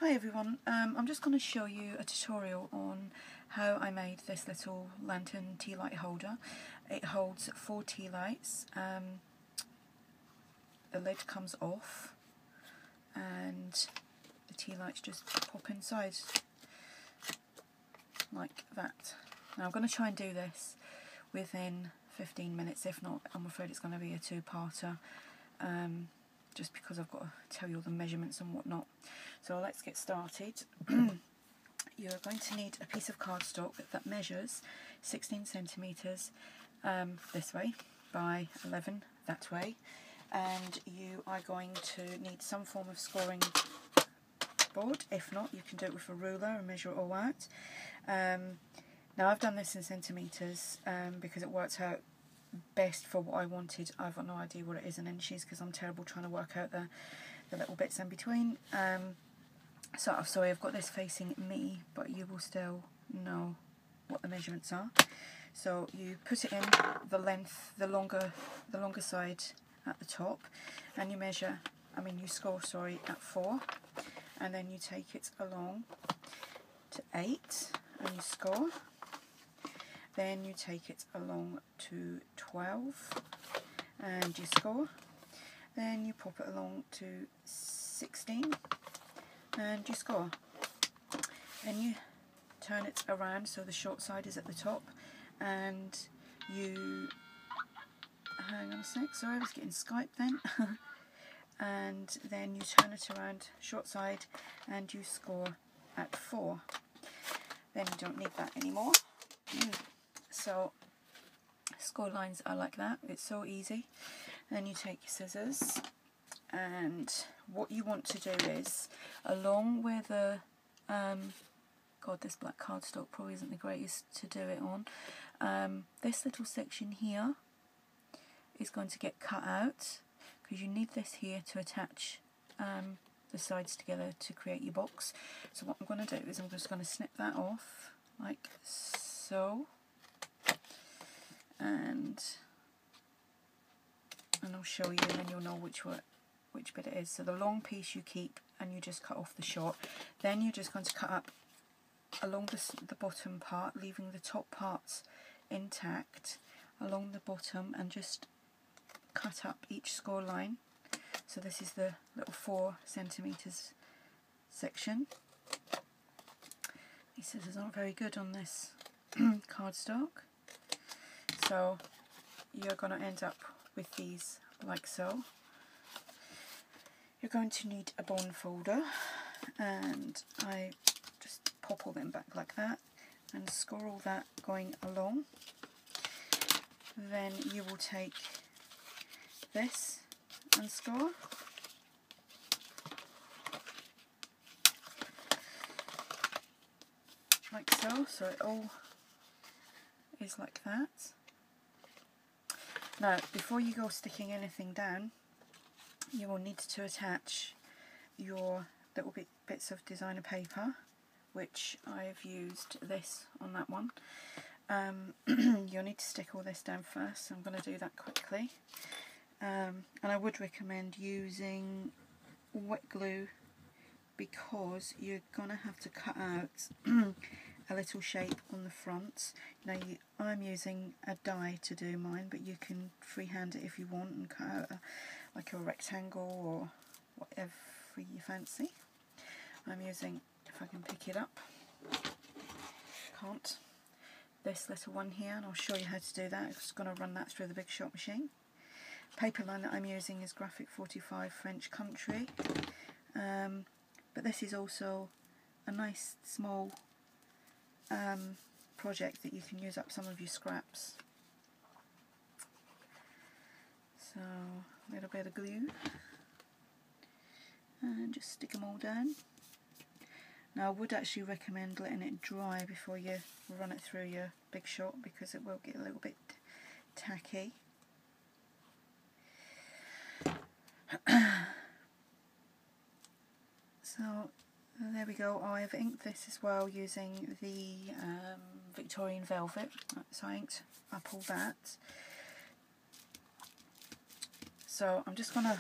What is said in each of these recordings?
Hi everyone, I'm just going to show you a tutorial on how I made this little lantern tea light holder. It holds 4 tea lights. The lid comes off and the tea lights just pop inside like that. Now I'm going to try and do this within 15 minutes, if not I'm afraid it's going to be a two-parter. Just because I've got to tell you all the measurements and whatnot. So let's get started. You're going to need a piece of cardstock that measures 16 centimetres this way by 11 that way, and you are going to need some form of scoring board. If not, you can do it with a ruler and measure it all out. Now I've done this in centimetres because it works out best for what I wanted. I've got no idea what it is in inches because I'm terrible trying to work out the little bits in between. So sorry, I've got this facing me, but you will still know what the measurements are. So you put it in the length, the longer side at the top, and you measure, you score, sorry, at 4, and then you take it along to 8 and you score. Then you take it along to 12 and you score. Then you pop it along to 16 and you score. Then you turn it around so the short side is at the top, and you, hang on a sec, sorry I was getting Skype then. And then you turn it around short side and you score at 4. Then you don't need that anymore. So score lines are like that, it's so easy. Then you take your scissors, and what you want to do is, along where the God, this black cardstock probably isn't the greatest to do it on, this little section here is going to get cut out because you need this here to attach the sides together to create your box. So what I'm going to do is I'm just going to snip that off like so. And I'll show you, and then you'll know which bit it is. So the long piece you keep and you just cut off the short. Then you're just going to cut up along the bottom part, leaving the top parts intact along the bottom, and just cut up each score line. So this is the little 4 centimetres section. These scissors aren't very good on this cardstock. So you're going to end up with these like so. You're going to need a bond folder, and I just pop all them back like that and score all that going along. Then you will take this and score. Like so, so it all is like that. Now, before you go sticking anything down, you will need to attach your little bits of designer paper, which I've used this on that one. You'll need to stick all this down first, so I'm going to do that quickly. And I would recommend using wet glue because you're going to have to cut out a little shape on the front. Now I'm using a die to do mine, but you can freehand it if you want and cut out like a rectangle or whatever you fancy. I'm using, if I can pick it up, can't, this little one here, and I'll show you how to do that. I'm just going to run that through the Big Shot machine. Paper line that I'm using is Graphic 45 French Country, but this is also a nice small project that you can use up some of your scraps. So a little bit of glue and just stick them all down. Now I would actually recommend letting it dry before you run it through your Big Shot because it will get a little bit tacky. So there we go. I've inked this as well using the Victorian Velvet, so I inked up all that. So I'm just going to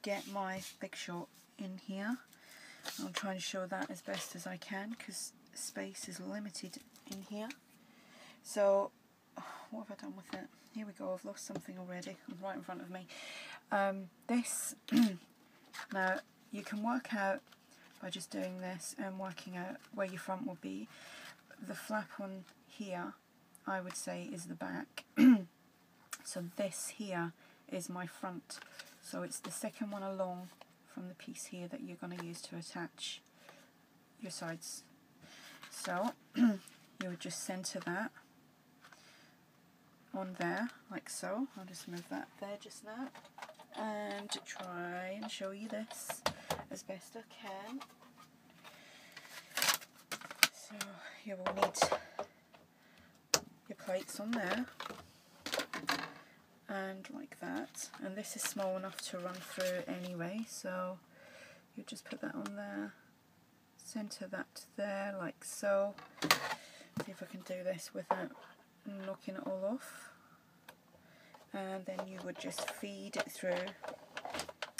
get my Big Shot in here I'll try and show that as best as I can because space is limited in here. So what have I done with it? Here we go, I've lost something already, right in front of me. This, now you can work out by just doing this and working out where your front will be. The flap on here, I would say, is the back. So this here is my front. So it's the second one along from the piece here that you're going to use to attach your sides. So you would just centre that on there, like so. I'll just move that there just now and try and show you this as best I can. So you will need your plates on there and like that, and this is small enough to run through anyway, so you just put that on there, centre that there like so. See if I can do this without knocking it all off, and then you would just feed it through.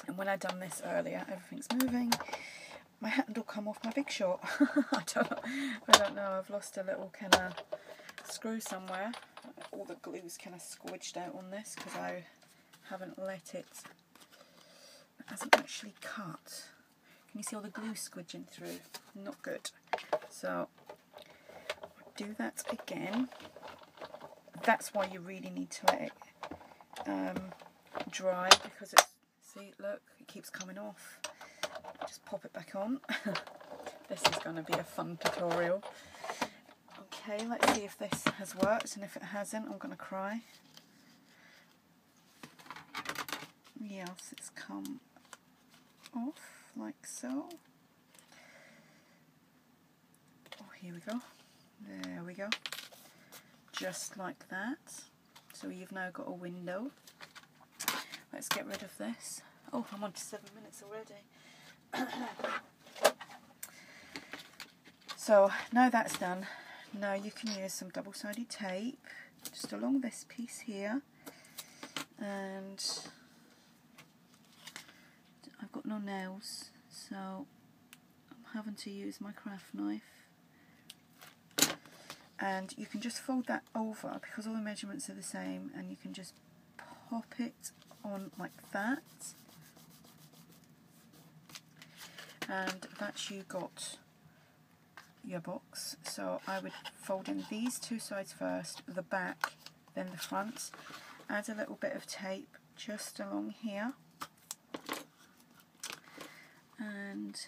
And when I done this earlier, everything's moving, my hand will come off my Big Shot. I don't know, I've lost a little kind of screw somewhere. All the glue's kind of squidged out on this because I haven't let it, hasn't actually cut. Can you see all the glue squidging through? Not good. So do that again. That's why you really need to let it dry, because it's, see, look, it keeps coming off. Just pop it back on. This is going to be a fun tutorial. Okay, let's see if this has worked, and if it hasn't, I'm going to cry. Yes, it's come off like so. Oh, here we go. There we go. Just like that. So you've now got a window. Let's get rid of this. Oh, I'm on to 7 minutes already. So now that's done, now you can use some double-sided tape just along this piece here, and I've got no nails, so I'm having to use my craft knife. And you can just fold that over because all the measurements are the same, and you can just pop it on like that, and that's you got your box. So I would fold in these two sides first, the back, then the front, add a little bit of tape just along here, and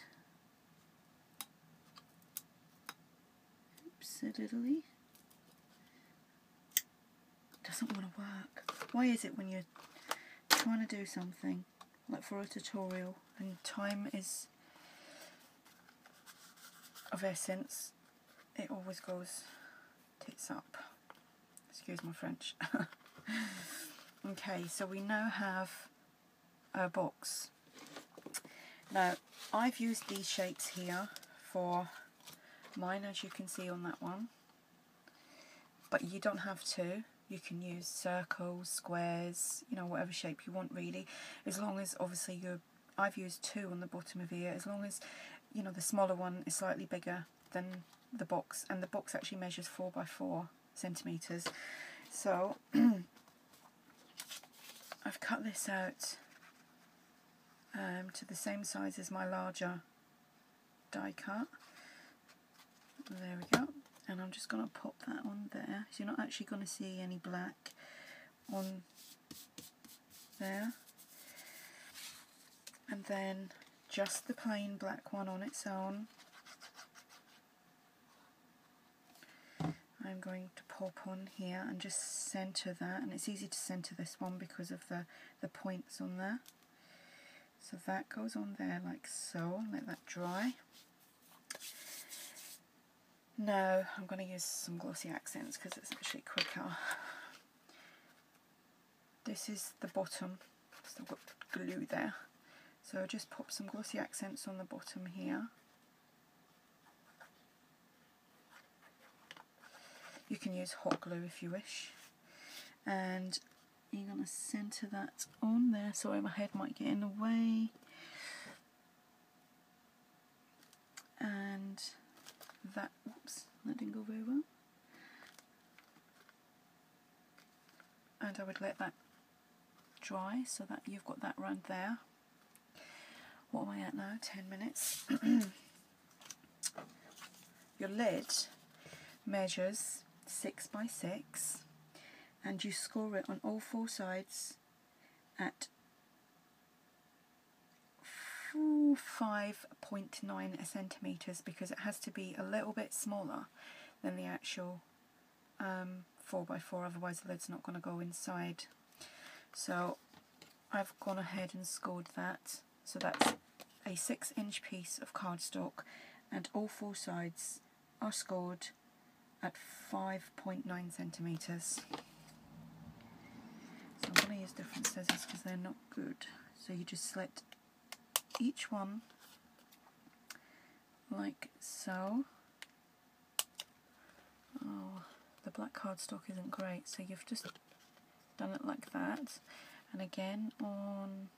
oopsie-diddly, doesn't want to work. Why is it when you're trying to do something like for a tutorial and time is of essence, it always goes tits up. Excuse my French. Okay, so we now have a box. Now I've used these shapes here for mine, as you can see on that one, but you don't have to. You can use circles, squares, you know, whatever shape you want really, as long as obviously I've used 2 on the bottom of here, as long as, you know, the smaller one is slightly bigger than the box, and the box actually measures 4 by 4 centimetres. So I've cut this out to the same size as my larger die cut. There we go. And I'm just going to pop that on there, so you're not actually going to see any black on there. And then just the plain black one on its own. I'm going to pop on here and just centre that, and it's easy to centre this one because of the points on there. So that goes on there like so, let that dry. Now I'm going to use some glossy accents because it's actually quicker. This is the bottom, still got glue there. So just pop some glossy accents on the bottom here. You can use hot glue if you wish. And you're going to centre that on there. Sorry, my head might get in the way. go very well. And I would let that dry so that you've got that round there. What am I at now? 10 minutes. Your lid measures 6 by 6 and you score it on all 4 sides at 5.9 centimetres because it has to be a little bit smaller than the actual 4x4, otherwise the lid's not going to go inside. So I've gone ahead and scored that. So that's a 6-inch piece of cardstock and all 4 sides are scored at 5.9 centimetres. So I'm going to use different scissors because they're not good. So you just slit each one like so. Oh, the black cardstock isn't great, so you've just done it like that. And again on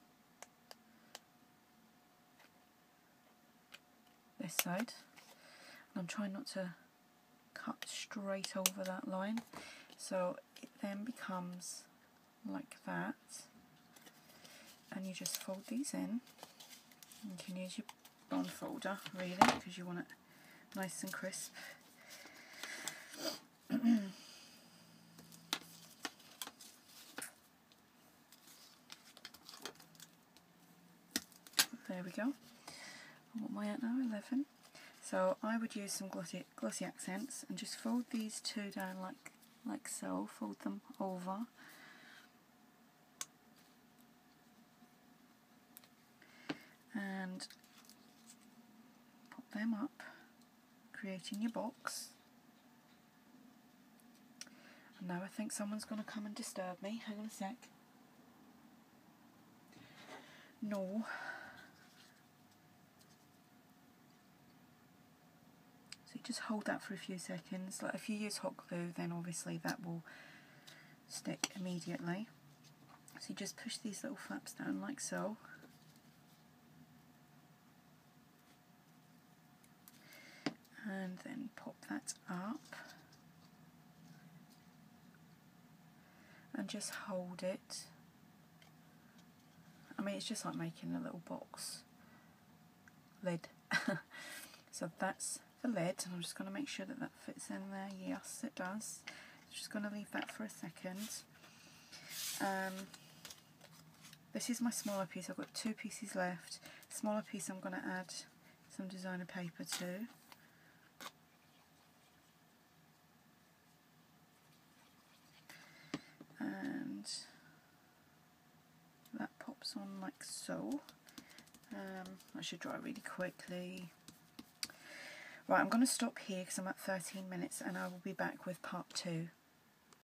this side. I'm trying not to cut straight over that line, so it then becomes like that, and you just fold these in. You can use your bond folder really because you want it nice and crisp. There we go. What am I at now? 11. So I would use some glossy accents and just fold these 2 down like so. Fold them over. And pop them up, creating your box. And now I think someone's going to come and disturb me. Hang on a sec. No. So you just hold that for a few seconds. Like if you use hot glue, then obviously that will stick immediately. So you just push these little flaps down like so. And then pop that up. And just hold it. I mean, it's just like making a little box lid. So that's the lid, and I'm just going to make sure that that fits in there. Yes, it does. Just going to leave that for a second. This is my smaller piece. I've got 2 pieces left. Smaller piece I'm going to add some designer paper to. And that pops on like so. That should dry really quickly. Right, I'm going to stop here because I'm at 13 minutes and I will be back with part 2.